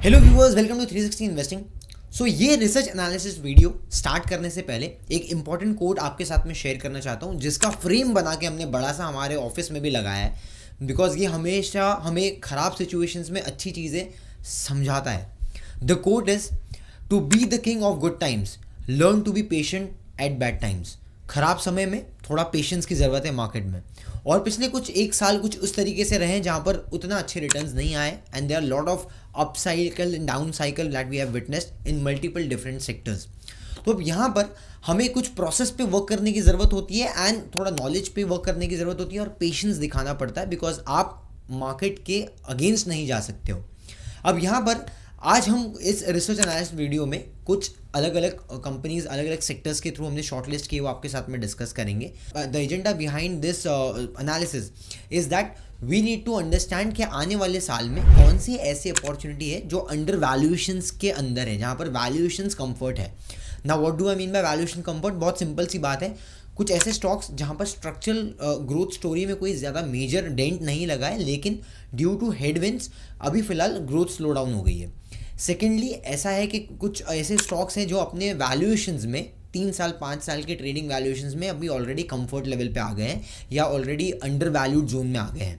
Hello viewers, welcome to 360 investing. So ये research analysis video start करने से पहले एक इंपॉर्टेंट कोड आपके साथ में शेयर करना चाहता हूँ, जिसका फ्रेम बना के हमने बड़ा सा हमारे ऑफिस में भी लगाया है। बिकॉज ये हमेशा हमें ख़राब सिचुएशंस में अच्छी चीज़ें समझाता है। The code is to be the king of good times, learn to be patient at bad times. खराब समय में थोड़ा पेशेंस की ज़रूरत है मार्केट में। और पिछले कुछ एक साल कुछ उस तरीके से रहे जहाँ पर उतना अच्छे रिटर्न्स नहीं आए, and there are lot of up cycle and down cycle that we have witnessed in multiple different sectors. तो अब यहाँ पर हमें कुछ प्रोसेस पे वर्क करने की ज़रूरत होती है, एंड थोड़ा नॉलेज पे वर्क करने की ज़रूरत होती है, और पेशेंस दिखाना पड़ता है, बिकॉज आप मार्केट के अगेंस्ट नहीं जा सकते हो। अब यहाँ पर आज हम इस रिसर्च एनालिसिस वीडियो में कुछ अलग अलग कंपनीज, अलग अलग सेक्टर्स के थ्रू हमने शॉर्टलिस्ट किए, वो आपके साथ में डिस्कस करेंगे। The agenda behind this analysis is that we need to understand कि आने वाले साल में कौन सी ऐसी अपॉर्चुनिटी है जो अंडर वैल्यूएशंस के अंदर है, जहाँ पर वैल्यूएशंस कंफर्ट है। ना what do I mean by valuation comfort? बहुत सिंपल सी बात है, कुछ ऐसे स्टॉक्स जहाँ पर स्ट्रक्चरल ग्रोथ स्टोरी में कोई ज़्यादा मेजर डेंट नहीं लगा है, लेकिन ड्यू टू हेडविंड्स अभी फिलहाल ग्रोथ स्लो डाउन हो गई है। सेकेंडली, ऐसा है कि कुछ ऐसे स्टॉक्स हैं जो अपने वैल्यूएशंस में 3 साल 5 साल के ट्रेडिंग वैल्यूएशंस में अभी ऑलरेडी कंफर्ट लेवल पे आ गए हैं, या ऑलरेडी अंडर वैल्यूड जोन में आ गए हैं।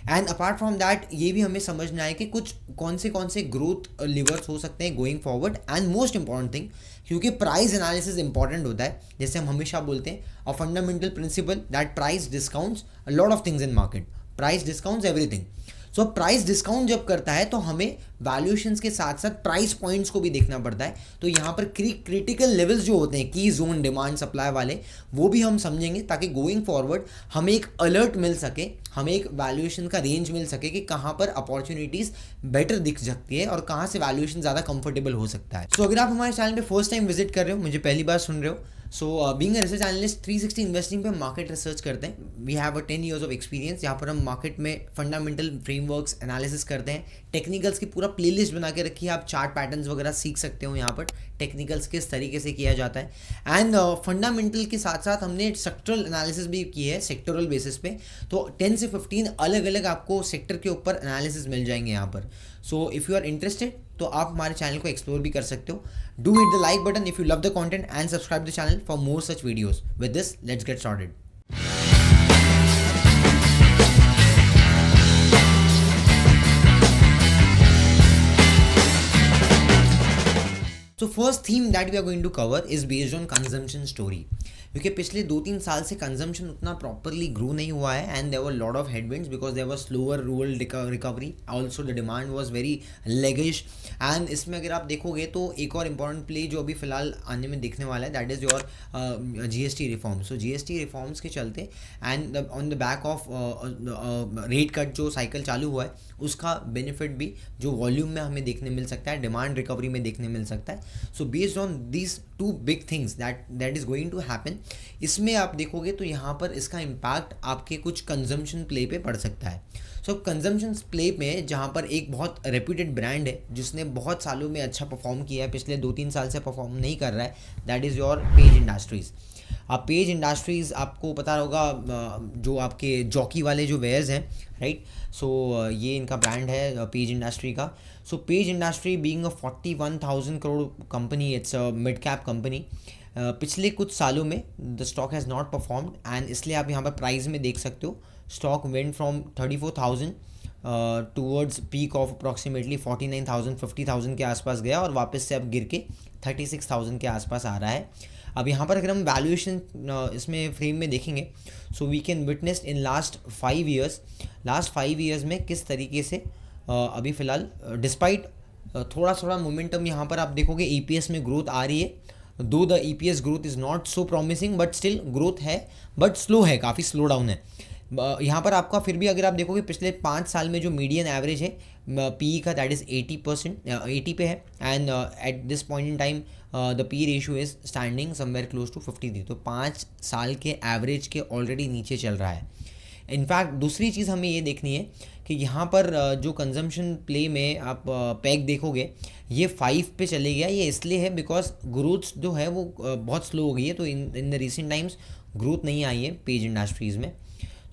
एंड अपार्ट फ्रॉम दैट ये भी हमें समझना है कि कुछ कौन से ग्रोथ लिवर्स हो सकते हैं going forward. And most important thing, क्योंकि प्राइस एनालिसिस इंपॉर्टेंट होता है, जैसे हम हमेशा बोलते हैं, a fundamental principle that price discounts a lot of things in market. Price discounts everything. So price discount जब करता है तो हमें वैल्यूएशंस के साथ साथ प्राइस पॉइंट्स को भी देखना पड़ता है। तो यहाँ पर क्रिटिकल लेवल्स जो होते हैं, की जोन, डिमांड, सप्लाई वाले, वो भी हम समझेंगे, ताकि गोइंग फॉरवर्ड हमें एक अलर्ट मिल सके, हमें एक वैल्यूएशन का रेंज मिल सके कि कहाँ पर अपॉर्चुनिटीज़ बेटर दिख सकती है और कहाँ से वैल्यूएशन ज़्यादा कंफर्टेबल हो सकता है। सो अगर आप हमारे चैनल पे फर्स्ट टाइम विजिट कर रहे हो, मुझे पहली बार सुन रहे हो, so being a research analyst 360 investing पे मार्केट रिसर्च करते हैं। We have a 10 years of experience, यहाँ पर हम मार्केट में फंडामेंटल फ्रेमवर्क्स एनालिसिस करते हैं। टेक्निकल्स की पूरा प्लेलिस्ट बना के रखी है, आप चार्ट पैटर्न्स वगैरह सीख सकते हो यहाँ पर टेक्निकल्स किस तरीके से किया जाता है। एंड फंडामेंटल के साथ साथ हमने सेक्टरल एनालिसिस भी की है, सेक्टरल बेसिस पे। तो 10 से 15 अलग अलग आपको सेक्टर के ऊपर एनालिसिस मिल जाएंगे यहाँ पर। So if you are interested तो आप हमारे चैनल को एक्सप्लोर भी कर सकते हो। Do hit the like button if you love the content and subscribe the channel for more such videos. With this let's get started. So first theme that we are going to cover is based on consumption story, क्योंकि पिछले 2-3 साल से consumption उतना properly grow नहीं हुआ है, and there were lot of headwinds because there was slower rural recovery, also the demand was very laggish. And इसमें अगर आप देखोगे तो एक और इम्पॉर्टेंट प्ले जो अभी फिलहाल आने में दिखने वाला है, that is your GST reforms. So GST reforms के चलते and on the back of rate cut जो साइकिल चालू हुआ है, उसका बेनिफिट भी जो वॉल्यूम में हमें देखने मिल सकता है, डिमांड रिकवरी में देखने मिल सकता है। So based on these two big things that is going to happen, इसमें आप देखोगे तो यहाँ पर इसका इम्पैक्ट आपके कुछ कंजम्पशन प्ले पे पड़ सकता है। सो कंजम्पशन प्ले में जहाँ पर एक बहुत रेप्यूटेड ब्रांड है जिसने बहुत सालों में अच्छा परफॉर्म किया है, पिछले 2-3 साल से परफॉर्म नहीं कर रहा है, that is your page industries. अब पेज इंडस्ट्रीज़ आपको पता होगा, जो आपके जॉकी वाले जो वेयर्स हैं, राइट। सो ये इनका ब्रांड है पेज इंडस्ट्री का। So page industry being a 41,000 crore company, it's a mid cap company. पिछले कुछ सालों में the stock has not performed, and इसलिए आप यहाँ पर प्राइस में देख सकते हो, stock went from 34,000 towards peak of approximately 49,000 50,000 के आसपास गया, और वापस से अब गिर के 36,000 के आसपास आ रहा है। अब यहाँ पर अगर हम वैल्यूएशन इसमें फ्रेम में देखेंगे, so we can witness in last 5 years में किस तरीके से अभी फ़िलहाल डिस्पाइट थोड़ा मोमेंटम यहाँ पर आप देखोगे EPS में ग्रोथ आ रही है। दो the EPS growth is not so promising, but still growth है, बट स्लो है, काफ़ी स्लो डाउन है। यहाँ पर आपका फिर भी अगर आप देखोगे पिछले 5 साल में जो मीडियन एवरेज है PE का, दैट इज़ 80 पे है, and at this point in time the PE ratio is standing somewhere close to 53। तो 5 साल के एवरेज के ऑलरेडी नीचे चल रहा है। इनफैक्ट दूसरी चीज़ हमें ये देखनी है कि यहाँ पर जो कंजम्पशन प्ले में आप पैक देखोगे, ये 5 पे चले गया। ये इसलिए है बिकॉज ग्रोथ जो है वो बहुत स्लो हो गई है, तो इन द रिसेंट टाइम्स ग्रोथ नहीं आई है पेज इंडस्ट्रीज़ में।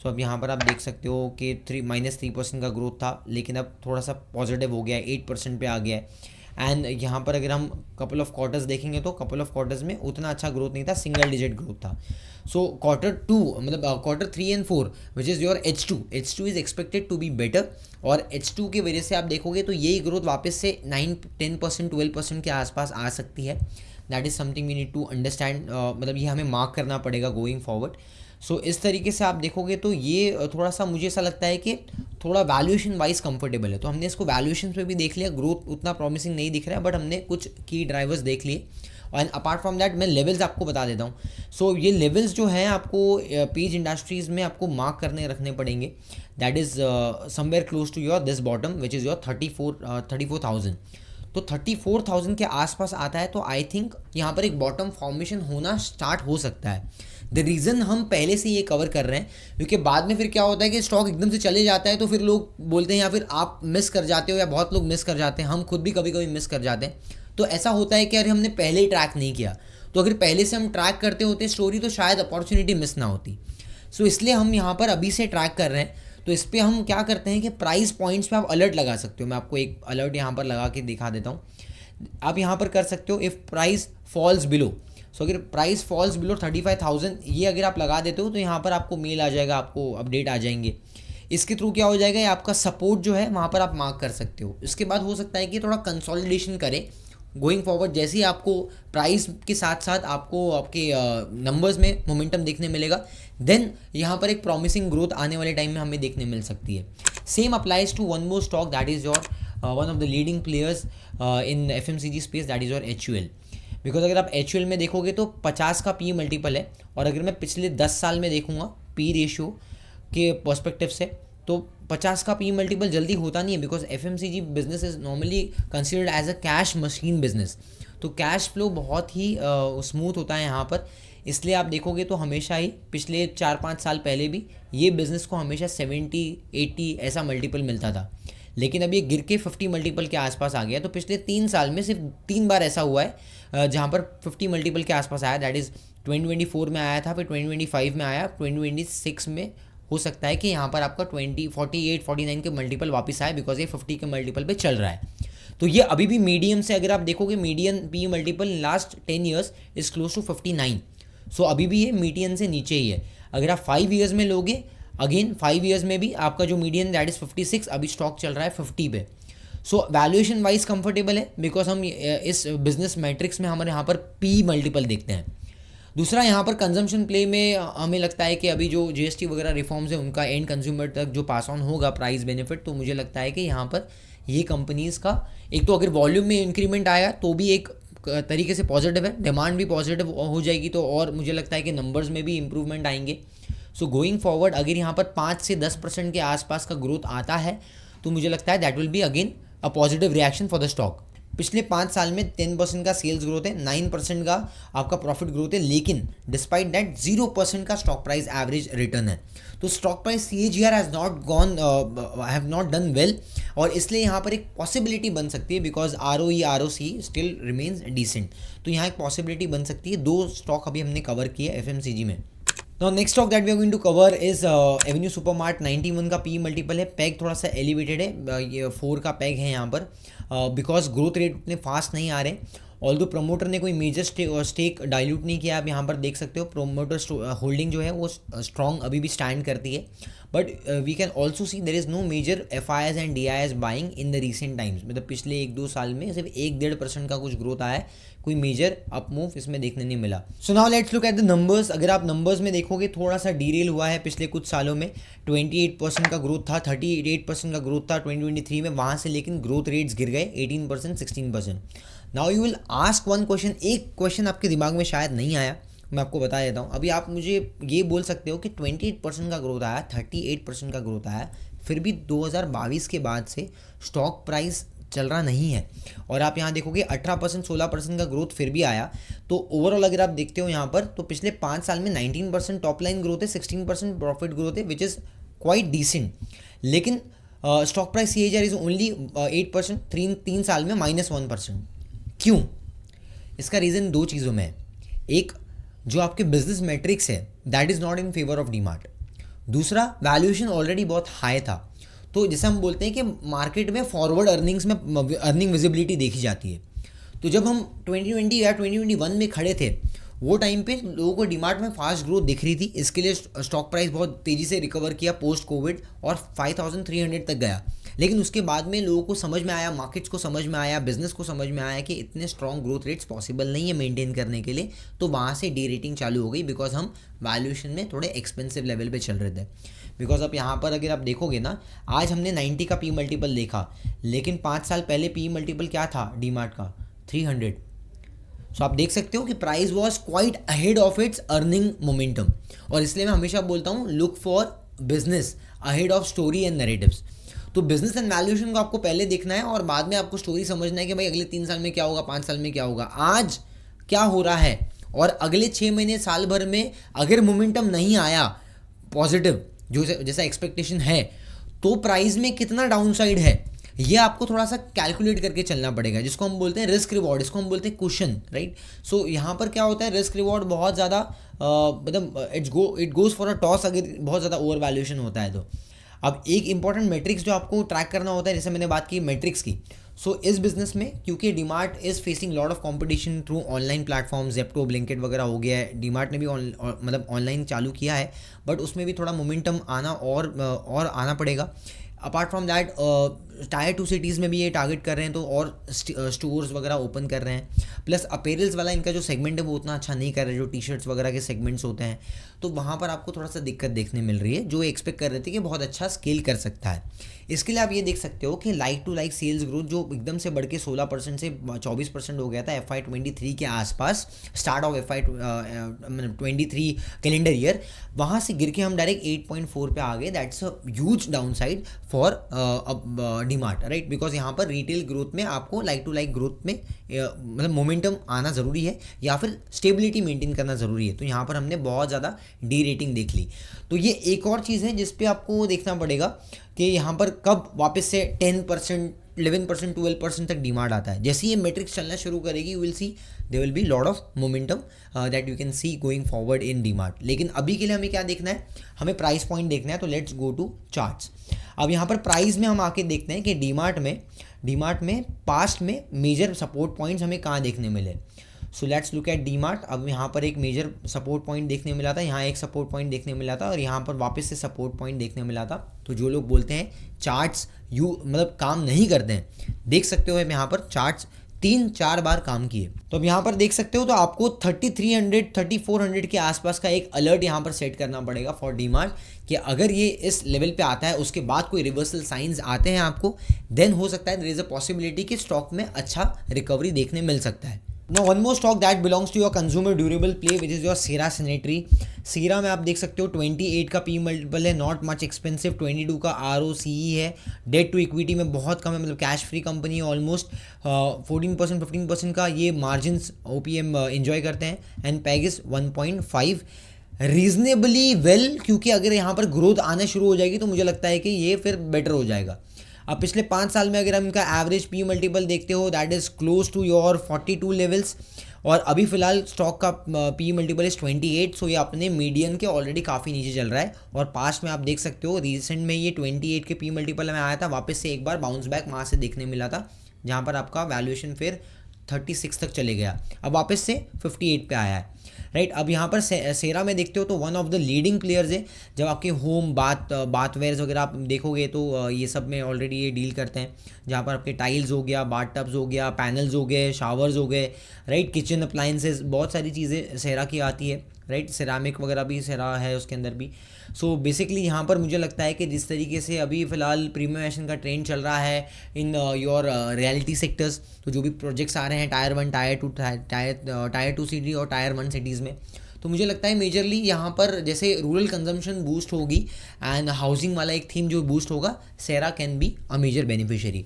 सो अब यहाँ पर आप देख सकते हो कि -3% का ग्रोथ था, लेकिन अब थोड़ा सा पॉजिटिव हो गया है, 8% पे आ गया है। एंड यहाँ पर अगर हम कपल ऑफ क्वार्टर्स देखेंगे तो कपल ऑफ क्वार्टर्स में उतना अच्छा ग्रोथ नहीं था, सिंगल डिजिट ग्रोथ था। सो Q2 मतलब Q3 and 4 which is your H2 is expected to be better, और H2 की वजह से आप देखोगे तो यही ग्रोथ वापस से 9-10% 12% के आसपास आ सकती है। That is something we need to understand, मतलब ये हमें मार्क करना पड़ेगा गोइंग फॉरवर्ड। सो इस तरीके से आप देखोगे तो ये थोड़ा सा मुझे ऐसा लगता है कि थोड़ा वैल्यूएशन वाइज कंफर्टेबल है। तो हमने इसको वैल्यूएशन पे भी देख लिया, ग्रोथ उतना प्रॉमिसिंग नहीं दिख रहा है, बट हमने कुछ की ड्राइवर्स देख लिए। एंड अपार्ट फ्रॉम दैट मैं लेवल्स आपको बता देता हूँ। सो ये लेवल्स जो हैं आपको पेज इंडस्ट्रीज़ में आपको मार्क करने रखने पड़ेंगे। That is somewhere close to your this bottom which is your 34,000। तो 34,000 के आसपास आता है तो आई थिंक यहाँ पर एक बॉटम फॉर्मेशन होना स्टार्ट हो सकता है। द रीज़न हम पहले से ये कवर कर रहे हैं क्योंकि बाद में फिर क्या होता है कि स्टॉक एकदम से चले जाता है तो फिर लोग बोलते हैं, या फिर आप मिस कर जाते हो, या बहुत लोग मिस कर जाते हैं, हम खुद भी कभी कभी मिस कर जाते हैं। तो ऐसा होता है कि अरे हमने पहले ही ट्रैक नहीं किया, तो अगर पहले से हम ट्रैक करते होते स्टोरी तो शायद अपॉर्चुनिटी मिस ना होती। सो इसलिए हम यहाँ पर अभी से ट्रैक कर रहे हैं। तो इस पर हम क्या करते हैं कि प्राइस पॉइंट्स पे आप अलर्ट लगा सकते हो। मैं आपको एक अलर्ट यहाँ पर लगा के दिखा देता हूँ। आप यहाँ पर कर सकते हो इफ़ प्राइस फॉल्स बिलो। सो अगर प्राइस फॉल्स बिलो 35,000 ये अगर आप लगा देते हो तो यहाँ पर आपको मेल आ जाएगा, आपको अपडेट आ जाएंगे। इसके थ्रू क्या हो जाएगा, ये आपका सपोर्ट जो है वहाँ पर आप मार्क कर सकते हो। इसके बाद हो सकता है कि थोड़ा कंसोलिडेशन करें गोइंग फॉरवर्ड। जैसे ही आपको प्राइस के साथ साथ आपको आपके नंबर्स में मोमेंटम देखने मिलेगा, देन यहाँ पर एक प्रॉमिसिंग ग्रोथ आने वाले टाइम में हमें देखने मिल सकती है। Same applies to one more stock that is your one of the leading players in FMCG space, that is your HUL। Because अगर आप HUL में देखोगे तो 50 का PE मल्टीपल है, और अगर मैं पिछले 10 साल में देखूंगा PE रेशियो के पर्सपेक्टिव से तो 50 का PE मल्टीपल जल्दी होता नहीं है, because FMCG business is normally considered as a cash machine business. तो कैश फ्लो बहुत ही स्मूथ होता है यहाँ पर। इसलिए आप देखोगे तो हमेशा ही पिछले 4-5 साल पहले भी ये बिज़नेस को हमेशा 70-80 ऐसा मल्टीपल मिलता था, लेकिन अब ये गिर के 50 मल्टीपल के आसपास आ गया। तो पिछले 3 साल में सिर्फ 3 बार ऐसा हुआ है जहाँ पर 50 मल्टीपल के आसपास आया। दैट इज़ 2024 में आया था, फिर 2025 में आया, 2026 में हो सकता है कि यहाँ पर आपका 48-49 के मल्टीपल वापस आए, बिकॉज ये 50 के मल्टीपल पे चल रहा है। तो ये अभी भी मीडियम से अगर आप देखोगे, median PE multiple last 10 years is close to 59। So अभी भी ये मीडियन से नीचे ही है। अगर आप 5 ईयर्स में लोगे, अगेन 5 ईयर्स में भी आपका जो मीडियन दैट इज़ 56, अभी स्टॉक चल रहा है 50 पे। सो वैल्यूएशन वाइज कंफर्टेबल है, बिकॉज हम इस बिजनेस मैट्रिक्स में हमारे यहाँ पर PE मल्टीपल देखते हैं। दूसरा यहाँ पर कंजम्पशन प्ले में हमें लगता है कि अभी जो GST वगैरह रिफॉर्म्स है उनका एंड कंज्यूमर तक जो पास ऑन होगा प्राइस बेनिफिट, तो मुझे लगता है कि यहाँ पर ये कंपनीज़ का एक तो अगर वॉल्यूम में इंक्रीमेंट आया तो भी एक तरीके से पॉजिटिव है, डिमांड भी पॉजिटिव हो जाएगी तो और मुझे लगता है कि नंबर्स में भी इंप्रूवमेंट आएंगे। सो गोइंग फॉरवर्ड अगर यहाँ पर 5 से 10% के आसपास का ग्रोथ आता है तो मुझे लगता है that will be again a positive reaction for the stock. पिछले 5 साल में 10% का सेल्स ग्रोथ है, 9% का आपका प्रॉफिट ग्रोथ है, लेकिन डिस्पाइट दैट 0% का स्टॉक प्राइस एवरेज रिटर्न है। तो stock price CAGR have not done well, और इसलिए यहाँ पर एक पॉसिबिलिटी बन सकती है, because ROE ROC still remains decent. तो यहाँ एक पॉसिबिलिटी बन सकती है। 2 स्टॉक अभी हमने कवर किया FMCG में। Now next stock that we are going to cover is Avenue Supermart। 91 का PE मल्टीपल है, पैग थोड़ा सा एलिवेटेड है, ये 4 का पैग है यहाँ पर, बिकॉज ग्रोथ रेट उतने फास्ट नहीं आ रहे। ऑल्दो प्रमोटर ने कोई मेजर स्टेक डाइल्यूट नहीं किया, आप यहाँ पर देख सकते हो प्रोमोटर होल्डिंग जो है वो स्ट्रॉन्ग अभी भी स्टैंड करती है। But we can also see there is no major FIs and DIs buying in the recent times. मतलब पिछले 1-2 साल में सिर्फ 1-1.5% का कुछ ग्रोथ आया है, कोई मेजर अप मूव इसमें देखने नहीं मिला। So now let's look at the numbers. अगर आप नंबर्स में देखोगे थोड़ा सा डीरेल हुआ है पिछले कुछ सालों में। 28% का ग्रोथ था, 38% का ग्रोथ था 2023 में, वहाँ से लेकिन ग्रोथ रेट्स गिर गए 18%, 16%। Now you will ask one question, एक क्वेश्चन आपके दिमाग में शायद नहीं आया, मैं आपको बता देता हूँ। अभी आप मुझे ये बोल सकते हो कि 28% का ग्रोथ आया, 38% का ग्रोथ आया, फिर भी 2022 के बाद से स्टॉक प्राइस चल रहा नहीं है, और आप यहाँ देखोगे 18% 16% का ग्रोथ फिर भी आया। तो ओवरऑल अगर आप देखते हो यहाँ पर, तो पिछले 5 साल में 19% टॉप लाइन ग्रोथ है, 16% प्रॉफिट ग्रोथ है, विच इज़ क्वाइट डिसेंट। लेकिन stock price CAGR is only 8%, 3 साल में -1%। क्यों? इसका रीज़न 2 चीज़ों में है। एक, जो आपके बिजनेस मैट्रिक्स है that is not in favour of DMart. दूसरा, वैल्यूएशन ऑलरेडी बहुत हाई था, तो जैसे हम बोलते हैं कि मार्केट में फॉरवर्ड अर्निंग्स में अर्निंग विजिबिलिटी देखी जाती है। तो जब हम 2020 या 2021 में खड़े थे, वो टाइम पे लोगों को डीमार्ट में फास्ट ग्रोथ दिख रही थी, इसके लिए स्टॉक प्राइस बहुत तेज़ी से रिकवर किया पोस्ट कोविड और 5300 तक गया। लेकिन उसके बाद में लोगों को समझ में आया, मार्केट्स को समझ में आया, बिजनेस को समझ में आया कि इतने स्ट्रॉन्ग ग्रोथ रेट्स पॉसिबल नहीं है मेंटेन करने के लिए, तो वहाँ से डी रेटिंग चालू हो गई, बिकॉज हम वैल्यूएशन में थोड़े एक्सपेंसिव लेवल पे चल रहे थे। बिकॉज अब यहाँ पर अगर आप देखोगे ना, आज हमने 90 का पी मल्टीपल देखा, लेकिन 5 साल पहले पी मल्टीपल क्या था डीमार्ट का, 300। सो आप देख सकते हो कि price was quite ahead of its earning momentum. और इसलिए मैं हमेशा बोलता हूँ, look for business ahead of story and narratives. तो बिजनेस एंड वैल्यूएशन को आपको पहले देखना है और बाद में आपको स्टोरी समझना है कि भाई अगले 3 साल में क्या होगा, 5 साल में क्या होगा, आज क्या हो रहा है, और अगले 6 महीने साल भर में अगर मोमेंटम नहीं आया पॉजिटिव जो जैसा एक्सपेक्टेशन है, तो प्राइस में कितना डाउनसाइड है, ये आपको थोड़ा सा कैलकुलेट करके चलना पड़ेगा, जिसको हम बोलते हैं रिस्क रिवॉर्ड, इसको हम बोलते हैं कुशन, राइट। सो यहाँ पर क्या होता है, रिस्क रिवॉर्ड बहुत ज़्यादा मतलब it goes for a toss अगर बहुत ज़्यादा ओवर वैल्यूएशन होता है तो। अब एक इंपॉर्टेंट मैट्रिक्स जो आपको ट्रैक करना होता है, जैसे मैंने बात की मैट्रिक्स की, सो इस बिजनेस में क्योंकि DMart is facing lot of competition through online platform, Zepto, Blinkit वगैरह हो गया है, डीमार्ट ने भी मतलब ऑनलाइन चालू किया है, बट उसमें भी थोड़ा मोमेंटम आना और आना पड़ेगा। Apart from that tyre 2 cities में भी ये टारगेट कर रहे हैं, तो और स्टोर्स वगैरह ओपन कर रहे हैं। प्लस अपेरल्स वाला इनका जो सेगमेंट है वो उतना अच्छा नहीं कर रहे, जो टी शर्ट्स वगैरह के सेगमेंट्स होते हैं, तो वहाँ पर आपको थोड़ा सा दिक्कत देखने मिल रही है, जो एक्सपेक्ट कर रहे थे कि बहुत अच्छा स्केल कर सकता है। इसके लिए आप ये देख सकते हो कि like to like sales growth जो एकदम से बढ़ के 16% से 24% हो गया था FY23 के आसपास, start of FY23 calendar year, वहाँ से गिर के हम डायरेक्ट 8.4 पे आ गए। That's a huge downside for DMart, right, because यहाँ पर रिटेल ग्रोथ में आपको लाइक टू लाइक ग्रोथ में मतलब मोमेंटम आना ज़रूरी है या फिर स्टेबिलिटी मेंटेन करना ज़रूरी है। तो यहाँ पर हमने बहुत ज़्यादा डी रेटिंग देख ली। तो ये एक और चीज़ है जिस पे आपको देखना पड़ेगा कि यहाँ पर कब वापस से 10%, 11%, 12% तक डिमांड आता है। जैसे ये मैट्रिक्स चलना शुरू करेगी, you will see there will be lot of momentum that you can see going forward in DMart. लेकिन अभी के लिए हमें क्या देखना है, हमें प्राइस पॉइंट देखना है। तो लेट्स गो टू चार्ट्स। अब यहाँ पर प्राइस में हम आके देखते हैं कि डीमार्ट में पास्ट में मेजर सपोर्ट पॉइंट्स हमें कहाँ देखने मिले। So let's look at DMart. अब यहाँ पर एक मेजर सपोर्ट पॉइंट देखने मिला था, यहाँ एक सपोर्ट पॉइंट देखने मिला था और यहाँ पर वापस से सपोर्ट पॉइंट देखने मिला था। तो जो लोग बोलते हैं चार्ट्स मतलब काम नहीं करते हैं, देख सकते हो यहाँ पर चार्ट्स 3-4 बार काम किए। तो अब यहाँ पर देख सकते हो, तो आपको 3300, 3400 के आसपास का एक अलर्ट यहाँ पर सेट करना पड़ेगा फॉर डीमार्ट कि अगर ये इस लेवल पे आता है, उसके बाद कोई रिवर्सल साइंस आते हैं आपको, देन हो सकता है देयर इज अ पॉसिबिलिटी कि स्टॉक में अच्छा रिकवरी देखने मिल सकता है। Now one more stock that belongs to your consumer durable play, which is your Cera Sanitary। सीरा में आप देख सकते हो 28 का पी मल्टीपल है, नॉट मच एक्सपेंसिव, 22 का ROCE है, डेट टू इक्विटी में बहुत कम है, मतलब कैश फ्री कंपनी है, ऑलमोस्ट 14%, 15% का ये मार्जिन्स OPM एंजॉय करते हैं, and peg is 1.5 reasonably well, क्योंकि अगर यहाँ पर ग्रोथ आना शुरू हो जाएगी तो मुझे लगता है कि ये फिर बेटर हो जाएगा। अब पिछले 5 साल में अगर हम इनका एवरेज पी मल्टीपल देखते हो, that is close to your 42 levels, और अभी फिलहाल स्टॉक का पी मल्टीपल इज 28। सो ये अपने मीडियन के ऑलरेडी काफ़ी नीचे चल रहा है, और पास्ट में आप देख सकते हो रिसेंट में ये 28 के पी मल्टीपल में आया था, वापस से एक बार बाउंस बैक वहाँ से देखने मिला था, जहाँ पर आपका वैल्यूएशन फिर 36 तक चले गया, अब वापस से 58 पे आया है, राइट। अब यहाँ पर सेरा में देखते हो तो one of the leading players है। जब आपके होम बाथवेयर्स वगैरह आप देखोगे तो ये सब में ऑलरेडी ये डील करते हैं, जहाँ पर आपके टाइल्स हो गया, बाथ टब्स हो गया, पैनल्स हो गए, शावर्स हो गए, राइट, किचन अप्लायंसेस, बहुत सारी चीज़ें सेरा की आती है, राइट, सिरामिक वगैरह भी सेरा है उसके अंदर भी। सो बेसिकली यहाँ पर मुझे लगता है कि जिस तरीके से अभी फ़िलहाल प्रीमियमेशन का ट्रेंड चल रहा है इन योर रियलिटी सेक्टर्स, तो जो भी प्रोजेक्ट्स आ रहे हैं टायर 1, टायर 2 सिटी और टायर 1 सिटीज़ में, तो मुझे लगता है मेजरली यहाँ पर जैसे रूरल कंजम्पशन बूस्ट होगी एंड हाउसिंग वाला एक थीम जो बूस्ट होगा, Cera can be a major beneficiary.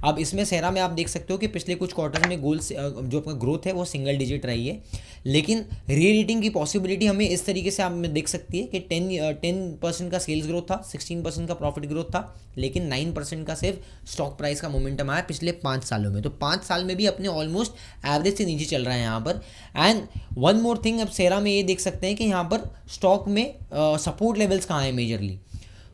अब इसमें सेरा में आप देख सकते हो कि पिछले कुछ क्वार्टर्स में गोल्स जो अपना ग्रोथ है वो सिंगल डिजिट रही है, लेकिन री-रेटिंग की पॉसिबिलिटी हमें इस तरीके से आप में देख सकती है कि 10% का सेल्स ग्रोथ था, 16% का प्रॉफिट ग्रोथ था, लेकिन 9% का सिर्फ स्टॉक प्राइस का मोमेंटम आया पिछले 5 सालों में। तो 5 साल में भी अपने ऑलमोस्ट एवरेज से नीचे चल रहा है यहाँ पर। एंड वन मोर थिंग, अब सेरा में ये देख सकते हैं कि यहाँ पर स्टॉक में सपोर्ट लेवल्स कहाँ हैं मेजरली।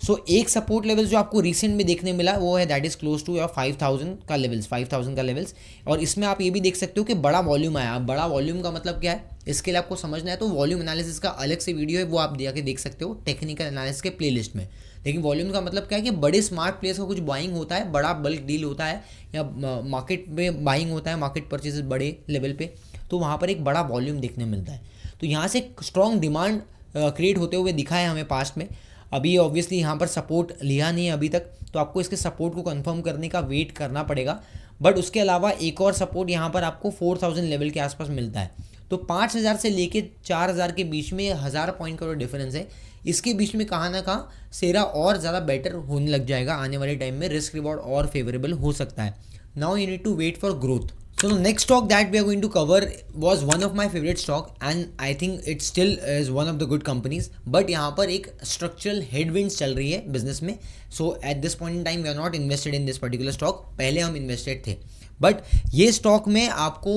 सो एक सपोर्ट लेवल जो आपको रिसेंट में देखने मिला वो है that is close to your 5000 का लेवल्स, 5000 का लेवल्स। और इसमें आप ये भी देख सकते हो कि बड़ा वॉल्यूम आया। अब बड़ा वॉल्यूम का मतलब क्या है, इसके लिए आपको समझना है तो वॉल्यूम एनालिसिस का अलग से वीडियो है, वो आप जाके देख सकते हो टेक्निकल एनालिसिस के प्लेलिस्ट में। लेकिन वॉल्यूम का मतलब क्या है कि बड़े स्मार्ट प्लेयर्स का कुछ बाइंग होता है, बड़ा बल्क डील होता है, या मार्केट में बाइंग होता है, मार्केट परचेजेस बड़े लेवल पे, तो वहाँ पर एक बड़ा वॉल्यूम देखने मिलता है। तो यहाँ से स्ट्रॉन्ग डिमांड क्रिएट होते हुए दिखा है हमें पास्ट में। अभी ऑब्वियसली यहाँ पर सपोर्ट लिया नहीं है अभी तक, तो आपको इसके सपोर्ट को कंफर्म करने का वेट करना पड़ेगा। बट उसके अलावा एक और सपोर्ट यहाँ पर आपको 4000 लेवल के आसपास मिलता है। तो 5000 से लेके 4000 के बीच में 1000 पॉइंट का जो डिफरेंस है, इसके बीच में कहाँ ना कहाँ सेरा और ज़्यादा बेटर होने लग जाएगा आने वाले टाइम में, रिस्क रिवॉर्ड और फेवरेबल हो सकता है। Now you need to wait for growth. So the next stock that we are going to cover was one of my favorite stock and I think it still is one of the good companies, but यहाँ पर एक structural headwinds चल रही है business में। So at this point in time we are not invested in this particular stock, पहले हम invested थे, बट ये स्टॉक में आपको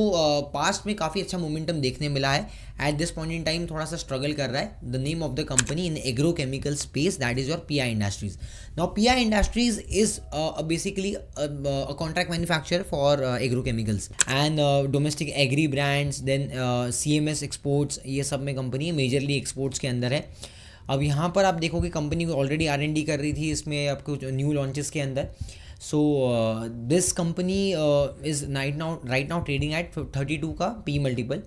पास्ट में काफ़ी अच्छा मोमेंटम देखने मिला है। At this point in time थोड़ा सा स्ट्रगल कर रहा है। The name of the company in agro chemical space that is your PI Industries. Now PI Industries is basically contract manufacturer for agro chemicals and domestic agri brands, then CMS exports, ये सब में company majorly exports के अंदर है। अब यहाँ पर आप देखोगे कंपनी ऑलरेडी R&D कर रही थी इसमें आपको न्यू लॉन्चेस के अंदर। So this company is right now trading at 32 का P multiple.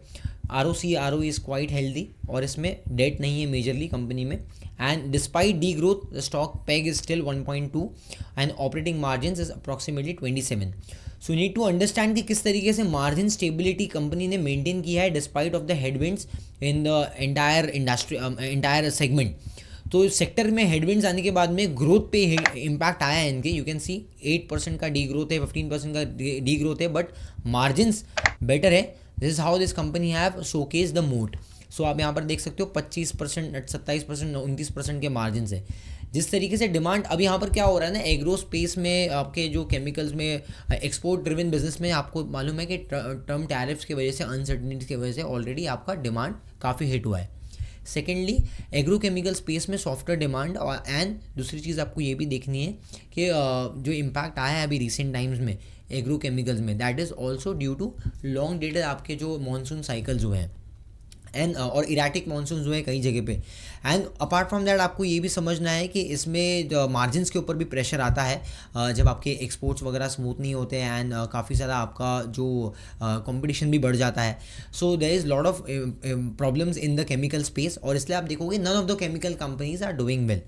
ROE is quite healthy और इसमें डेट नहीं है मेजरली कंपनी में। And despite the growth the stock peg is still 1.2 and operating margin is approximately 27। So need to understand कि किस तरीके से मार्जिन स्टेबिलिटी कंपनी ने मेंटेन किया है despite of the headwinds in the entire segment. तो sector में headwinds आने के बाद में ग्रोथ पे इम्पैक्ट आया है इनके। यू कैन सी 8% का डी ग्रोथ है, 15% का डी ग्रोथ है, बट मार्जिन्स बेटर है। This is how this company have showcase the मोट। सो आप यहाँ पर देख सकते हो 25%, 27%, 29% के मार्जिन है। जिस तरीके से डिमांड अभी यहाँ पर क्या हो रहा है ना, एग्रो स्पेस में आपके जो केमिकल्स में एक्सपोर्ट ड्रिवन बिजनेस में आपको मालूम है कि टर्म टैरिफ्स की वजह से, अनसर्टेनिटी की वजह से ऑलरेडी आपका डिमांड काफ़ी हिट हुआ है। सेकेंडली एग्रो केमिकल स्पेस में सॉफ्टवेयर डिमांड, और एंड दूसरी चीज़ आपको ये भी देखनी है कि जो इम्पैक्ट आया है अभी रिसेंट टाइम्स में एग्रो केमिकल्स में, that is also due to long dated आपके जो मानसून साइकिल जो हैं एंड और इराटिक मानसून जो है कई जगह पे। एंड अपार्ट फ्रॉम दैट आपको ये भी समझना है कि इसमें मार्जिन्स के ऊपर भी प्रेशर आता है जब आपके एक्सपोर्ट्स वगैरह स्मूथ नहीं होते हैं एंड काफ़ी ज़्यादा आपका जो कंपटीशन भी बढ़ जाता है। So there is lot of problems in the chemical space, और इसलिए आप देखोगे none of the chemical companies are doing well.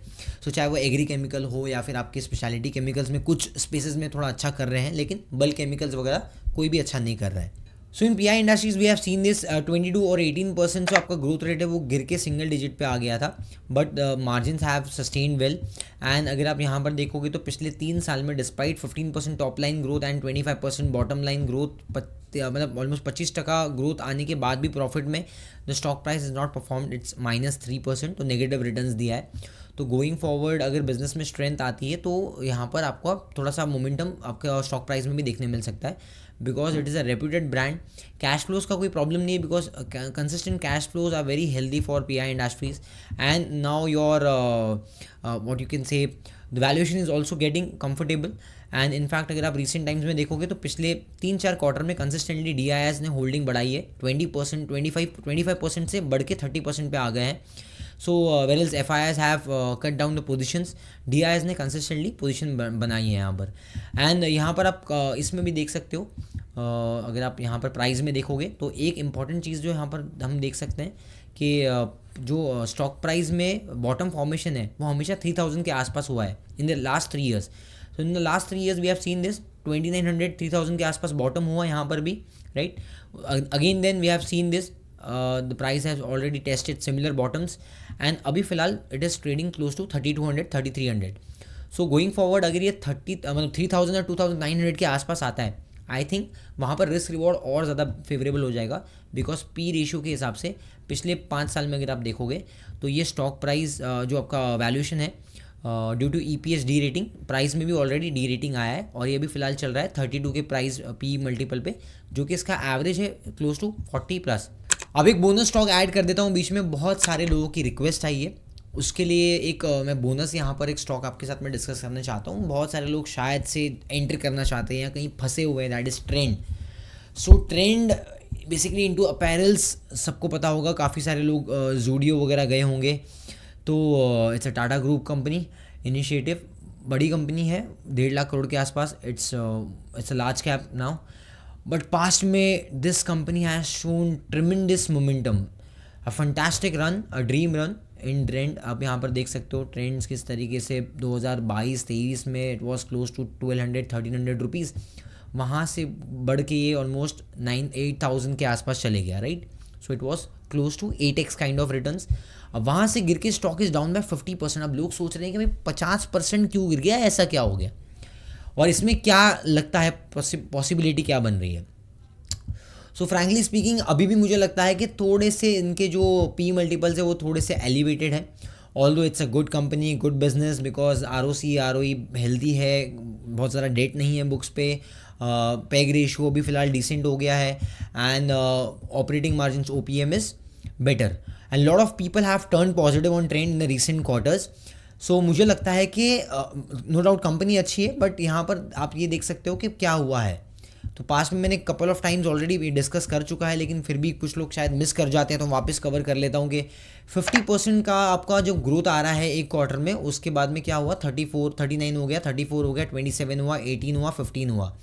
So चाहे वो एग्री केमिकल हो या फिर आपके स्पेशलिटी केमिकल्स में कुछ स्पेसेस में थोड़ा अच्छा कर रहे हैं, लेकिन बल्क केमिकल्स वगैरह कोई भी अच्छा नहीं कर रहा है। So in PI industries we have seen this 22 और 18% जो आपका ग्रोथ रेट है वो गिर के सिंगल डिजिट पे आ गया था, but margins have sustain well. And अगर आप यहाँ पर देखोगे तो पिछले 3 साल में despite 15% top line growth and 25% bottom line growth, मतलब ऑलमोस्ट 25% ग्रोथ आने के बाद भी प्रॉफिट में the stock price is not performed, it's -3%, तो नेगेटिव रिटर्न्स दिया है। तो गोइंग फॉरवर्ड अगर बिजनेस में स्ट्रेंथ आती है तो यहाँ पर आपको थोड़ा सा मोमेंटम आपके स्टॉक प्राइस में भी देखने मिल सकता है, because it is a reputed brand. Cash flows का कोई प्रॉब्लम नहीं है because consistent cash flows are very healthy for PI Industries. And now your what you can say the valuation is also getting comfortable. And in fact अगर आप recent times में देखोगे तो पिछले 3-4 क्वार्टर में कंसिस्टेंटली DIS ने होल्डिंग बढ़ाई है, 20%, 25% से बढ़ के 30% पे आ गए हैं। सो whereas FIIs have cut down the positions, DIS ने कंसिस्टेंटली पोजीशन बनाई है यहाँ पर। एंड यहाँ पर आप इसमें भी देख सकते हो, अगर आप यहाँ पर प्राइस में देखोगे तो एक इम्पॉर्टेंट चीज़ जो यहाँ पर हम देख सकते हैं कि जो स्टॉक प्राइस में बॉटम फॉर्मेशन है वो हमेशा 3000 के आसपास हुआ है in the last 3 years. So in the last 3 years we have seen this 2900, 3000 के आसपास बॉटम हुआ यहाँ पर भी, right. Again then we have seen this the price has already tested similar bottoms and अभी फिलहाल it is trading close to 3200, 3300. So going forward अगर ये 3000 या 2900 के आसपास आता है, आई थिंक वहाँ पर रिस्क रिवॉर्ड और ज़्यादा फेवरेबल हो जाएगा, बिकॉज पी रेशियो के हिसाब से पिछले 5 साल में अगर आप देखोगे तो ये स्टॉक प्राइस जो आपका वैल्यूएशन है due to EPS derating, price में भी ऑलरेडी डी रेटिंग आया है और ये भी फिलहाल चल रहा है 32 के प्राइस पी मल्टीपल पे, जो कि इसका एवरेज है क्लोज टू 40+। अब एक बोनस स्टॉक ऐड कर देता हूँ बीच में, बहुत सारे लोगों की रिक्वेस्ट आई है, उसके लिए एक मैं बोनस यहाँ पर एक स्टॉक आपके साथ में डिस्कस करना चाहता हूँ। बहुत सारे लोग शायद से एंटर करना चाहते हैं या कहीं फंसे हुए हैं, that is trend. So trend basically into apparels, सबको पता होगा, काफ़ी सारे लोग जूडियो वगैरह गए होंगे। तो it's a Tata group company initiative, बड़ी कंपनी है, 1.5 लाख करोड़ के आसपास। It's a large cap now, but past में this company has shown tremendous momentum, a fantastic run, a dream run in trend. आप यहाँ पर देख सकते हो ट्रेंड्स किस तरीके से 2022-23 में it was close to 1200-1300 rupees, वहाँ से बढ़ के ये ऑलमोस्ट 8,000 के आसपास चले गया, right. So it was close to 8x kind of returns. अब वहाँ से गिर के स्टॉक इज डाउन बाय 50%। अब लोग सोच रहे हैं कि भाई 50% क्यों गिर गया, ऐसा क्या हो गया, और इसमें क्या लगता है पॉसिबिलिटी क्या बन रही है। सो फ्रैंकली स्पीकिंग अभी भी मुझे लगता है कि थोड़े से इनके जो पी मल्टीपल्स है वो थोड़े से एलिवेटेड है, although it's a good company, good business, because ROC ROE healthy है, बहुत ज़्यादा डेट नहीं है बुक्स पे, पेग रेशियो भी फिलहाल डिसेंट हो गया है, and operating margin OPM is better, and lot of people have turn positive on trend in the recent quarters. So मुझे लगता है कि नो डाउट कंपनी अच्छी है, बट यहाँ पर आप ये देख सकते हो कि क्या हुआ है। तो पास्ट में मैंने couple of times already discuss कर चुका है, लेकिन फिर भी कुछ लोग शायद मिस कर जाते हैं, तो वापस कवर कर लेता हूँ कि 50% का आपका जो ग्रोथ आ रहा है एक क्वार्टर में, उसके बाद में क्या हुआ, 39 हो गया, 34 हो गया, 27 हुआ, 18 हुआ, 15 हुआ।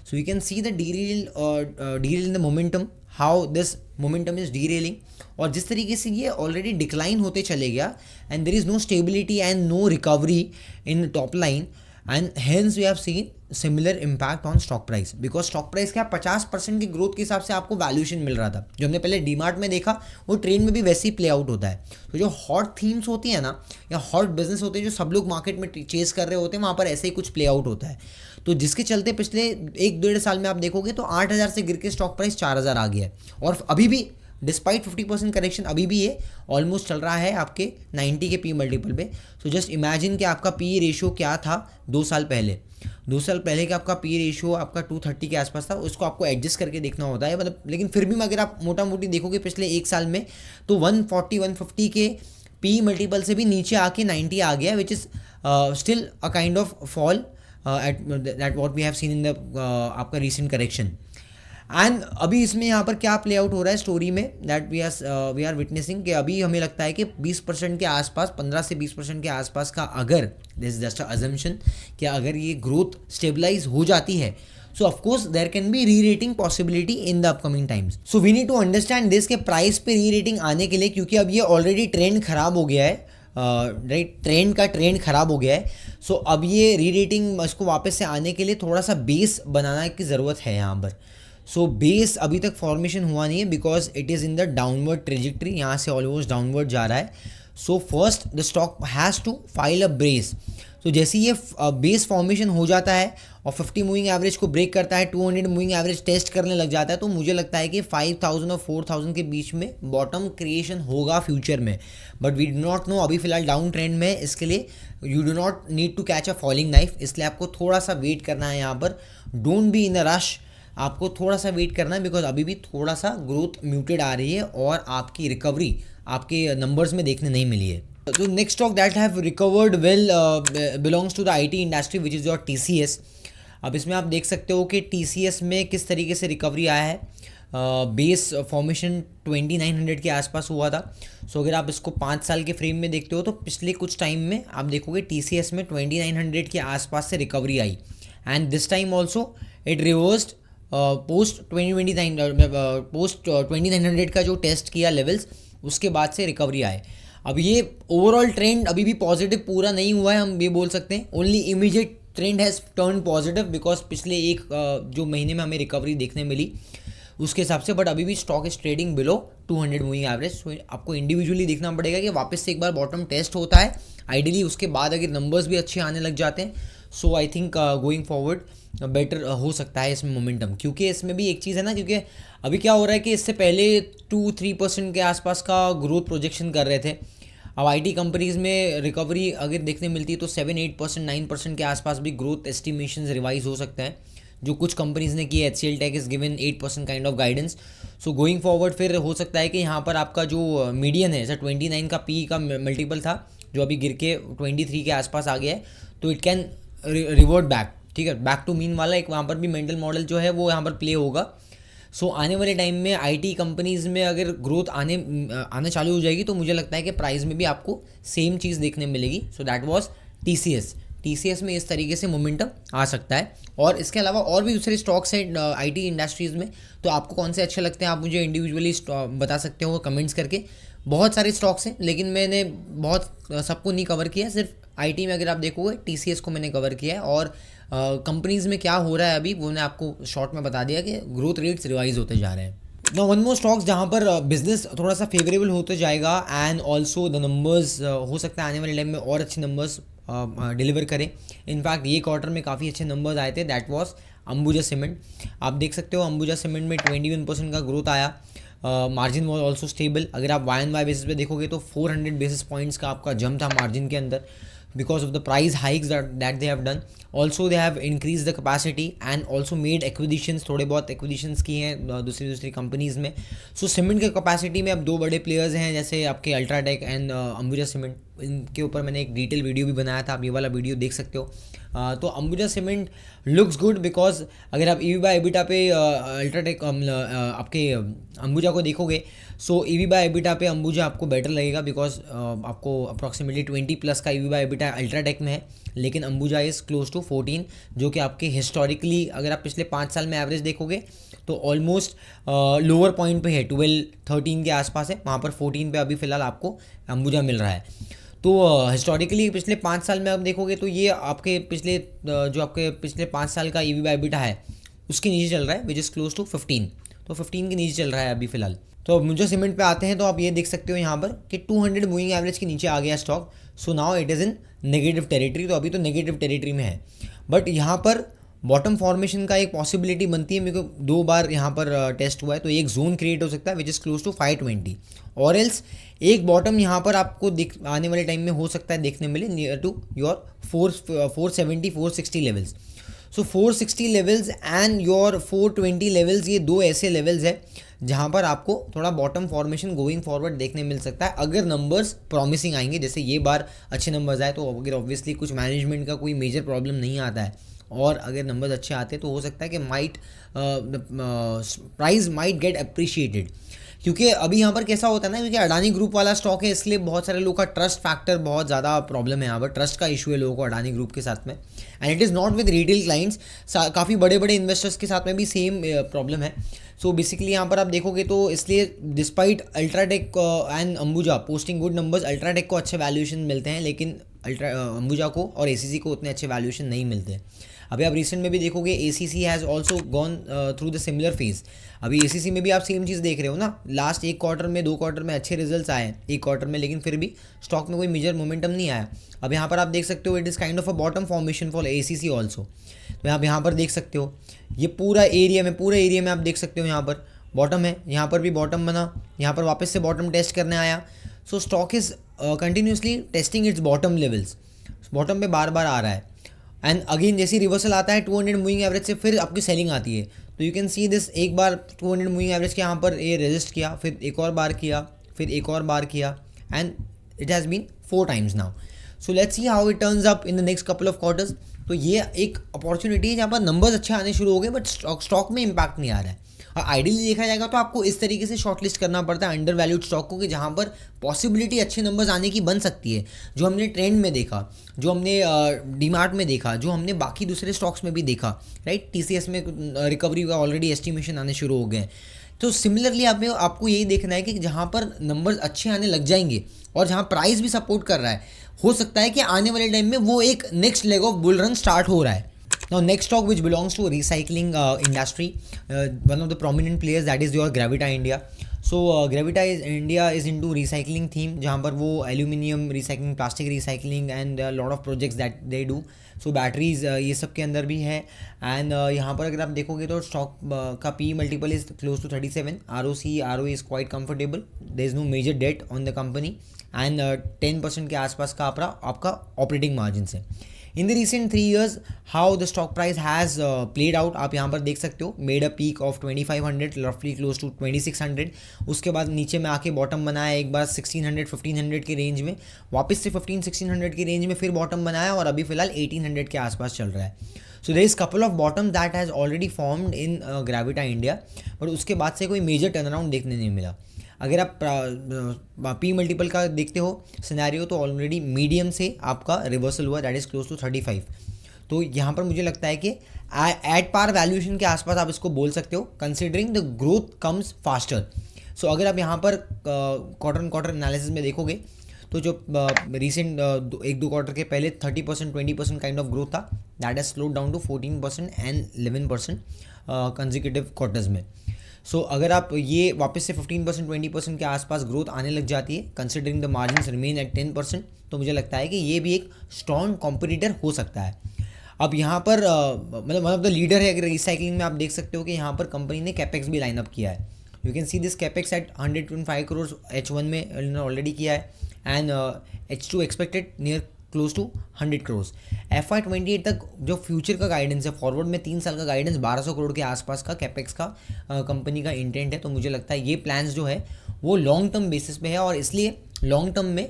So you can see the derail in the momentum, how this momentum is derailing, और जिस तरीके से ये ऑलरेडी डिक्लाइन होते चले गया, and there is no stability and no recovery in top line, and hence we have seen similar impact on stock price, because stock price क्या 50% की ग्रोथ के हिसाब से आपको वैल्यूएशन मिल रहा था, जो हमने पहले डीमार्ट में देखा वो ट्रेंड में भी वैसे ही प्ले आउट होता है। तो जो हॉट थीम्स होती है ना, या हॉट बिजनेस होते हैं जो सब लोग मार्केट में चेस कर रहे होते हैं, वहाँ पर ऐसे ही कुछ प्ले आउट होता है। तो जिसके चलते पिछले 1-1.5 साल में आप देखोगे तो 8,000 से गिर के स्टॉक प्राइस 4,000 आ गया है, और अभी भी डिस्पाइट 50% करेक्शन अभी भी ये ऑलमोस्ट चल रहा है आपके 90 के पी मल्टीपल पे। सो जस्ट इमेजिन कि आपका पी रेशियो क्या था 2 साल पहले। 2 साल पहले का आपका पी रेशियो आपका 230 के आसपास था, उसको आपको एडजस्ट करके देखना होता है, मतलब। लेकिन फिर भी अगर आप मोटा मोटी देखोगे पिछले 1 साल में, तो 140-150 के पी मल्टीपल से भी नीचे आके 90 आ गया, which is still a kind of fall at that what we have seen in the आपका रीसेंट करेक्शन। एंड अभी इसमें यहाँ पर क्या प्ले आउट हो रहा है स्टोरी में, दैट वी आर विटनेसिंग, कि अभी हमें लगता है कि 20% के आसपास, 15 से 20% के आसपास का, अगर this is just a assumption कि अगर ये ग्रोथ स्टेबलाइज हो जाती है, so of course there can be rerating possibility in the upcoming times. So we need to understand this के प्राइस पे री रेटिंग आने के लिए, क्योंकि अब ये ऑलरेडी ट्रेंड खराब हो गया है, राइट, ट्रेंड खराब हो गया है। सो अब ये री रेटिंग इसको वापस से आने के लिए थोड़ा सा बेस बनाना की ज़रूरत है यहाँ पर। सो बेस अभी तक फॉर्मेशन हुआ नहीं है, because it is in the downward trajectory, यहाँ से ऑलमोस्ट डाउनवर्ड जा रहा है। So first the stock has to file a brace. तो जैसे ये बेस फॉर्मेशन हो जाता है और 50 मूविंग एवरेज को ब्रेक करता है, 200 मूविंग एवरेज टेस्ट करने लग जाता है, तो मुझे लगता है कि 5,000 और 4,000 के बीच में बॉटम क्रिएशन होगा फ्यूचर में। But we do not know, अभी फिलहाल डाउन ट्रेंड में है, इसके लिए you do not need to catch a falling knife, इसलिए आपको थोड़ा सा वेट करना है यहाँ पर। Don't be in a rush, आपको थोड़ा सा वेट करना है, बिकॉज अभी भी थोड़ा सा ग्रोथ म्यूटेड आ रही है और आपकी रिकवरी आपके नंबर्स में देखने नहीं मिली है। तो next stock that have recovered well belongs to the IT industry, which is your TCS। अब इसमें आप देख सकते हो कि TCS में किस तरीके से रिकवरी आया है। बेस फॉर्मेशन 2900 के आसपास हुआ था। सो अगर आप इसको 5 साल के फ्रेम में देखते हो तो पिछले कुछ टाइम में आप देखोगे TCS में 2900 के आसपास से recovery I, and this time also it reversed post 2900 का जो टेस्ट किया लेवल्स, उसके बाद से रिकवरी आए। अब ये ओवरऑल ट्रेंड अभी भी पॉजिटिव पूरा नहीं हुआ है, हम ये बोल सकते हैं। Only immediate trend has turn positive, because पिछले एक जो महीने में हमें रिकवरी देखने मिली उसके हिसाब से, बट अभी भी stock is trading below 200 moving average. So आपको इंडिविजुअली देखना पड़ेगा कि वापस से एक बार बॉटम टेस्ट होता है आइडियली, उसके बाद अगर नंबर्स भी अच्छे आने लग जाते हैं, so I think going forward better हो सकता है इसमें मोमेंटम। क्योंकि इसमें भी एक चीज़ है ना, क्योंकि अभी क्या हो रहा है कि इससे पहले 2-3% के आसपास का ग्रोथ प्रोजेक्शन कर रहे थे, अब आईटी कंपनीज़ में रिकवरी अगर देखने मिलती है तो 7-8%, 9% के आसपास भी ग्रोथ एस्टिमेशंस रिवाइज हो सकते हैं, जो कुछ कंपनीज़ ने किए। HCL tech is given 8% kind of guidance. So going forward फिर हो सकता है कि यहाँ पर आपका जो मीडियन है, जैसे 29 का पी का मल्टीपल था जो अभी गिर के 23 के आसपास आ गया है, तो इट कैन रिवर्ट बैक, ठीक है, बैक टू मीन वाला एक वहाँ पर भी मेंटल मॉडल जो है वो यहाँ पर प्ले होगा। सो आने वाले टाइम में आईटी कंपनीज़ में अगर ग्रोथ आना चालू हो जाएगी तो मुझे लगता है कि प्राइस में भी आपको सेम चीज़ देखने मिलेगी। सो दैट वाज टीसीएस में इस तरीके से मोमेंटम आ सकता है। और इसके अलावा और भी दूसरे स्टॉक्स हैं आईटी इंडस्ट्रीज़ में, तो आपको कौन से अच्छे लगते हैं आप मुझे इंडिविजुअली बता सकते हो कमेंट्स करके। बहुत सारे स्टॉक्स हैं लेकिन मैंने बहुत सबको नहीं कवर किया, सिर्फ आईटी में अगर आप देखोगे टीसीएस को मैंने कवर किया है, और कंपनीज़ में क्या हो रहा है अभी वो मैंने आपको शॉर्ट में बता दिया कि ग्रोथ रेट्स रिवाइज होते जा रहे हैं। ना वन मोर स्टॉक्स जहाँ पर बिजनेस थोड़ा सा फेवरेबल होते जाएगा एंड ऑल्सो द नंबर्स हो सकता है आने वाले टाइम में और अच्छे नंबर्स डिलीवर करें। इनफैक्ट ये क्वार्टर में काफ़ी अच्छे नंबर्स आए थे, दैट वाज अंबुजा सीमेंट। आप देख सकते हो अंबुजा सीमेंट में 21% का ग्रोथ आया, मार्जिन वॉज ऑल्सो स्टेबल। अगर आप वाई एंड वाई बेसिस पे देखोगे तो 400 बेसिस पॉइंट्स का आपका जंप था मार्जिन के अंदर, because of the price hikes that they have done. Also they have increased the capacity and also made acquisitions, थोड़े बहुत acquisitions किए हैं दूसरी कंपनीज़ में। सो सीमेंट के कैपेसिटी में अब दो बड़े प्लेयर्स हैं जैसे आपके अल्ट्राटेक एंड अंबुजा सीमेंट, इनके ऊपर मैंने एक डिटेल वीडियो भी बनाया था, आप ये वाला वीडियो देख सकते हो। तो Ambuja cement looks good because अगर आप EV बाय एबिटा पे अल्ट्राटेक आपके अंबुजा को देखोगे, सो EV बाय एबिटा पे अंबुजा आपको बेटर लगेगा बिकॉज आपको अप्रॉक्सीमेटली 20+ का EV बाय एबिटा अल्ट्राटेक में है, लेकिन अंबुजा इज़ क्लोज टू 14, जो कि आपके हिस्टोरिकली अगर आप पिछले 5 साल में एवरेज देखोगे तो ऑलमोस्ट लोअर पॉइंट पे है, 12-13 के आसपास है, वहाँ पर 14 पे अभी फ़िलहाल आपको अंबुजा मिल रहा है। तो हिस्टोरिकली पिछले 5 साल में आप देखोगे तो ये आपके पिछले 5 साल का EV बाय एबिटा है उसके नीचे चल रहा है, विच इज़ क्लोज टू 15, तो 15 के नीचे चल रहा है अभी फ़िलहाल। तो मुझे सीमेंट पे आते हैं तो आप ये देख सकते हो यहाँ पर कि 200 मूविंग एवरेज के नीचे आ गया stock. So now it is in negative territory, तो अभी तो नेगेटिव टेरिटरी में है, बट यहाँ पर बॉटम फॉर्मेशन का एक पॉसिबिलिटी बनती है। मेरे को 2 बार यहाँ पर टेस्ट हुआ है, तो एक जोन क्रिएट हो सकता है विच इज़ क्लोज टू 520, और एल्स एक बॉटम यहाँ पर आपको आने वाले टाइम में हो सकता है देखने मिले near to your 470-460 levels. So 460 levels and your 420 levels, ये दो ऐसे लेवल्स है जहाँ पर आपको थोड़ा बॉटम फॉर्मेशन गोइंग फॉरवर्ड देखने मिल सकता है अगर नंबर्स प्रॉमिसिंग आएंगे। जैसे ये बार अच्छे नंबर्स आए तो अगर ऑब्वियसली कुछ मैनेजमेंट का कोई मेजर प्रॉब्लम नहीं आता है और अगर नंबर्स अच्छे आते हैं तो हो सकता है कि प्राइस माइट गेट अप्रिशिएटेड। क्योंकि अभी यहाँ पर कैसा होता है ना, क्योंकि अडानी ग्रुप वाला स्टॉक है इसलिए बहुत सारे लोगों का ट्रस्ट फैक्टर बहुत ज़्यादा प्रॉब्लम है, यहाँ पर ट्रस्ट का इशू है लोगों को अडानी ग्रुप के साथ में, and it is not with retail clients, काफ़ी बड़े बड़े इन्वेस्टर्स के साथ में भी सेम प्रॉब्लम है। सो बेसिकली यहाँ पर आप देखोगे तो इसलिए despite UltraTech and Ambuja posting good numbers, UltraTech को अच्छे वैल्यूएशन मिलते हैं लेकिन अंबुजा को और ACC को उतने अच्छे वैल्यूएशन नहीं मिलते। अभी आप रिसेंट में भी देखोगे ACC has also gone through the similar phase. अभी ACC में भी आप सेम चीज़ देख रहे हो ना, लास्ट 1 क्वार्टर में 2 क्वार्टर में अच्छे रिजल्ट्स आए हैं 1 क्वार्टर में, लेकिन फिर भी स्टॉक में कोई मेजर मोमेंटम नहीं आया। अब यहाँ पर आप देख सकते हो it is kind of a bottom formation for ACC also. तो आप यहाँ पर देख सकते हो ये पूरे एरिया में आप देख सकते हो यहाँ पर बॉटम है, यहाँ पर भी बॉटम बना, यहाँ पर वापस से बॉटम टेस्ट करने आया। सो stock is continuously testing it's bottom levels, bottom पे बार बार आ रहा है एंड अगेन जैसे रिवर्सल आता है 200 मूविंग एवरेज से फिर आपकी सेलिंग आती है। तो यू कैन सी दिस, एक बार 200 मूविंग एवरेज के यहाँ पर ये रेजिस्ट किया, फिर एक और बार किया, फिर एक और बार किया, and it has been 4 times now. So let's see how it turns up in the next couple of quarters. तो ये एक अपॉर्चुनिटी है जहाँ पर नंबर्स अच्छे आने शुरू हो गए बट स्टॉक में इम्पैक्ट नहीं आ रहा है। और आइडियली देखा जाएगा तो आपको इस तरीके से शॉर्टलिस्ट करना पड़ता है अंडर वैल्यूड स्टॉक को कि जहाँ पर पॉसिबिलिटी अच्छे नंबर्स आने की बन सकती है, जो हमने ट्रेंड में देखा, जो हमने डीमार्ट में देखा, जो हमने बाकी दूसरे स्टॉक्स में भी देखा, राइट। TCS में रिकवरी का ऑलरेडी एस्टिमेशन आने शुरू हो गए। तो सिमिलरली आपको यही देखना है कि जहाँ पर नंबर्स अच्छे आने लग जाएंगे और जहाँ प्राइस भी सपोर्ट कर रहा है, हो सकता है कि आने वाले टाइम में वो एक next leg of bull run start हो रहा है। Now next stock which belongs to recycling industry, one of the prominent players that is your Gravita India. So Gravita India is into recycling theme, जहाँ पर वो aluminium recycling, plastic recycling and lot of projects that they do. So batteries ये सब के अंदर भी है. And यहाँ पर अगर आप देखोगे तो स्टॉक का P multiple is close to 37. ROE is quite comfortable. There is no major debt on the company and 10% के आसपास का आपका ऑपरेटिंग मार्जिन है. In the recent 3 years how the stock price has played out आप यहाँ पर देख सकते हो. मेड अ पीक ऑफ 2500, रफली क्लोज टू 2600. उसके बाद नीचे में आके बॉटम बनाया एक बार 1600 1500 के रेंज में, वापस से 1500-1600 की रेंज में फिर बॉटम बनाया और अभी फिलहाल 1800 के आसपास चल रहा है. So there is couple of bottom that has already formed in Gravita India, but उसके बाद से कोई मेजर टर्न अराउंड देखने नहीं मिला. अगर आप पी मल्टीपल का देखते हो सिनेरियो तो ऑलरेडी मीडियम से आपका रिवर्सल हुआ, दैट इज़ क्लोज टू 35. तो यहाँ पर मुझे लगता है कि एट पार वैल्यूएशन के आसपास आप इसको बोल सकते हो, considering the growth comes faster. So अगर आप यहाँ पर क्वार्टर एनालिसिस में देखोगे तो जो रिसेंट 1-2 क्वार्टर के पहले 30% 20% काइंड ऑफ ग्रोथ था, that has slowed down to 14% and 11% consecutive quarters में. सो अगर आप ये वापस से 15% 20% के आसपास ग्रोथ आने लग जाती है, considering the margins remain at 10%, तो मुझे लगता है कि ये भी एक स्ट्रॉन्ग कॉम्पिटिटर हो सकता है. अब यहाँ पर मतलब वन ऑफ द लीडर है अगर रिसाइकलिंग में. आप देख सकते हो कि यहाँ पर कंपनी ने कैपेक्स भी लाइन अप किया है. You can see this capex at 105 crores H1 में ऑलरेडी किया है and H2 expected near close to 100 crores. FY28 तक जो फ्यूचर का गाइडेंस है, फॉरवर्ड में 3 साल का गाइडेंस 1200 करोड़ के आसपास का कैपेक्स का कंपनी का इंटेंट है. तो मुझे लगता है ये प्लान्स जो है वो लॉन्ग टर्म बेसिस पे है और इसलिए लॉन्ग टर्म में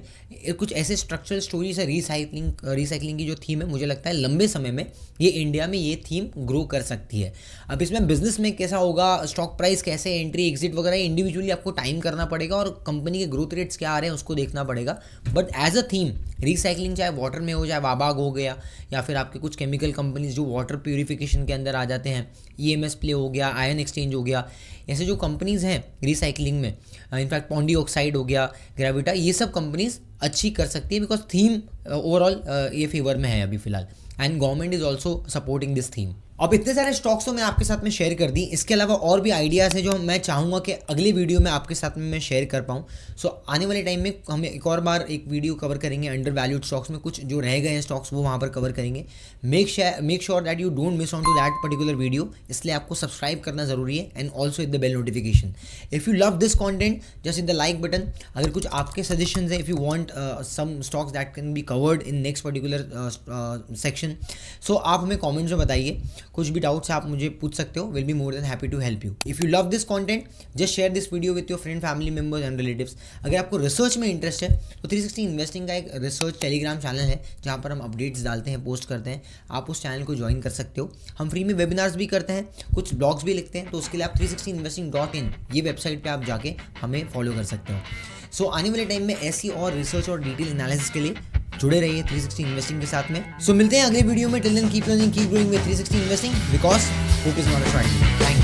कुछ ऐसे स्ट्रक्चरल स्टोरीज है. रिसाइकलिंग की जो थीम है, मुझे लगता है लंबे समय में ये इंडिया में ये थीम ग्रो कर सकती है. अब इसमें बिजनेस में कैसा होगा, स्टॉक प्राइस कैसे, एंट्री एग्जिट वगैरह इंडिविजुअली आपको टाइम करना पड़ेगा और कंपनी के ग्रोथ रेट्स क्या आ रहे हैं उसको देखना पड़ेगा. But as a theme recycling चाहे वाटर में हो, चाहे वाबाग हो गया या फिर आपके कुछ केमिकल कंपनीज जो वाटर प्यूरिफिकेशन के अंदर आ जाते हैं, EMS प्ले हो गया, आयन एक्सचेंज हो गया, ऐसे जो कंपनीज़ हैं रिसाइकलिंग में, इनफैक्ट पॉन्डी ऑक्साइड हो गया, ग्रेविटा, ये सब कंपनीज अच्छी कर सकती है बिकॉज थीम ओवरऑल ये फेवर में है अभी फिलहाल and government is also supporting this theme. अब इतने सारे स्टॉक्स तो मैं आपके साथ में शेयर कर दी. इसके अलावा और भी आइडियाज़ हैं जो मैं चाहूँगा कि अगले वीडियो में आपके साथ में मैं शेयर कर पाऊँ. सो आने वाले टाइम में हम एक और बार एक वीडियो कवर करेंगे अंडर वैल्यूड स्टॉक्स में. कुछ जो रह गए हैं स्टॉक्स वो वहाँ पर कवर करेंगे. Make sure that you don't miss on to that particular video. इसलिए आपको सब्सक्राइब करना ज़रूरी है and also hit the bell notification. If you love this content just hit the like button. अगर कुछ आपके सजेशंस है, if you want some stocks that can be covered in next particular section, so आप हमें comments में बताइए. कुछ भी डाउट्स आप मुझे पूछ सकते हो. Will be more than happy to help you. If you love this content just share this video with your friend, family members and relatives. अगर आपको रिसर्च में इंटरेस्ट है तो 360 इन्वेस्टिंग का एक रिसर्च टेलीग्राम चैनल है जहां पर हम अपडेट्स डालते हैं, पोस्ट करते हैं. आप उस चैनल को ज्वाइन कर सकते हो. हम फ्री में वेबिनार्स भी करते हैं, कुछ ब्लॉग्स भी लिखते हैं. तो उसके लिए आप 360investing.in ये वेबसाइट पर आप जाके हमें फॉलो कर सकते हो. सो आने वाले टाइम में ऐसी और रिसर्च और डिटेल एनालिसिस के लिए जुड़े रहिए 360 इन्वेस्टिंग के साथ में. सो मिलते हैं अगले वीडियो में. Till then keep learning, keep growing with 360 investing because hope is not a strategy. Thank you.